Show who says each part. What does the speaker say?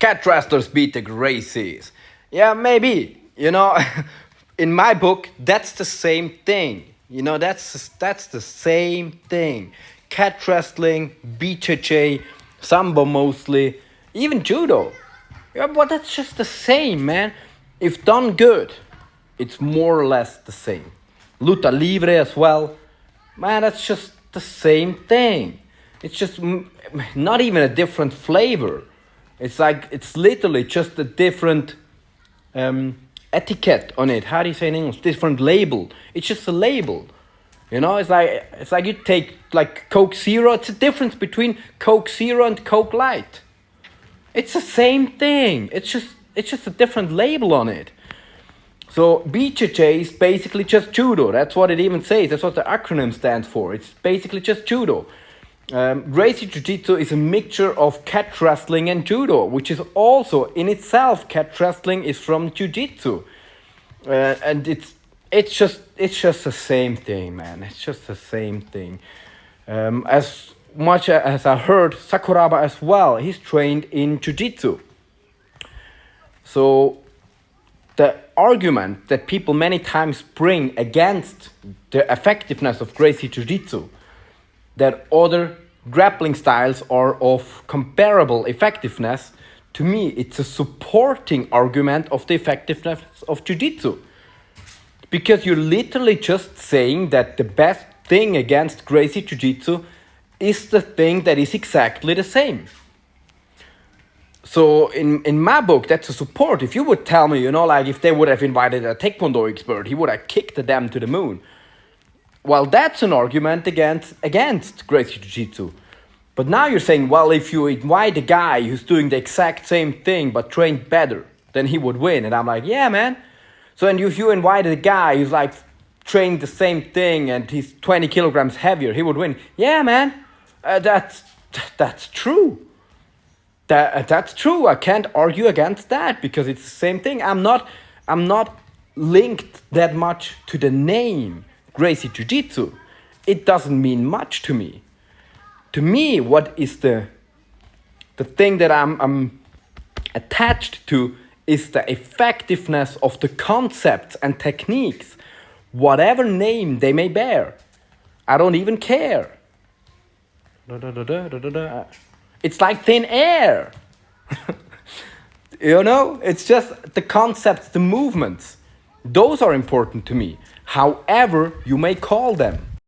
Speaker 1: Cat wrestlers beat the Gracies. Yeah, maybe. In my book, that's the same thing. That's the same thing. Cat wrestling, BJJ, sambo mostly, even judo. Yeah, but that's just the same, man. If done good, it's more or less the same. Luta libre as well. Man, that's just the same thing. It's just not even a different flavor. It's literally just a different etiquette on it. How do you say in English? Different label. It's just a label. It's like you take like Coke Zero. It's a difference between Coke Zero and Coke Light. It's the same thing. It's just a different label on it. So BJJ is basically just judo. That's what it even says. That's what the acronym stands for. It's basically just judo. Gracie Jiu-Jitsu is a mixture of cat wrestling and judo, which is also in itself cat wrestling is from Jiu-Jitsu, and it's just the same thing, man. It's just the same thing. As much as I heard, Sakuraba as well. He's trained in Jiu-Jitsu. So the argument that people many times bring against the effectiveness of Gracie Jiu-Jitsu, that other grappling styles are of comparable effectiveness, to me it's a supporting argument of the effectiveness of Jiu-Jitsu. Because you're literally just saying that the best thing against Gracie Jiu-Jitsu is the thing that is exactly the same. So in my book, that's a support. If you would tell me, like if they would have invited a Taekwondo expert, he would have kicked them to the moon. Well, that's an argument against Gracie Jiu-Jitsu. But now you're saying, well, if you invite a guy who's doing the exact same thing but trained better, then he would win. And I'm like, yeah, man. So and if you invited a guy who's like trained the same thing and he's 20 kilograms heavier, he would win. Yeah, man. That's true. That's true. I can't argue against that because it's the same thing. I'm not linked that much to the name Gracie Jiu-Jitsu. It doesn't mean much to me. To me, what is the thing that I'm attached to is the effectiveness of the concepts and techniques, whatever name they may bear. I don't even care. It's like thin air. It's just the concepts, the movements. Those are important to me, however you may call them.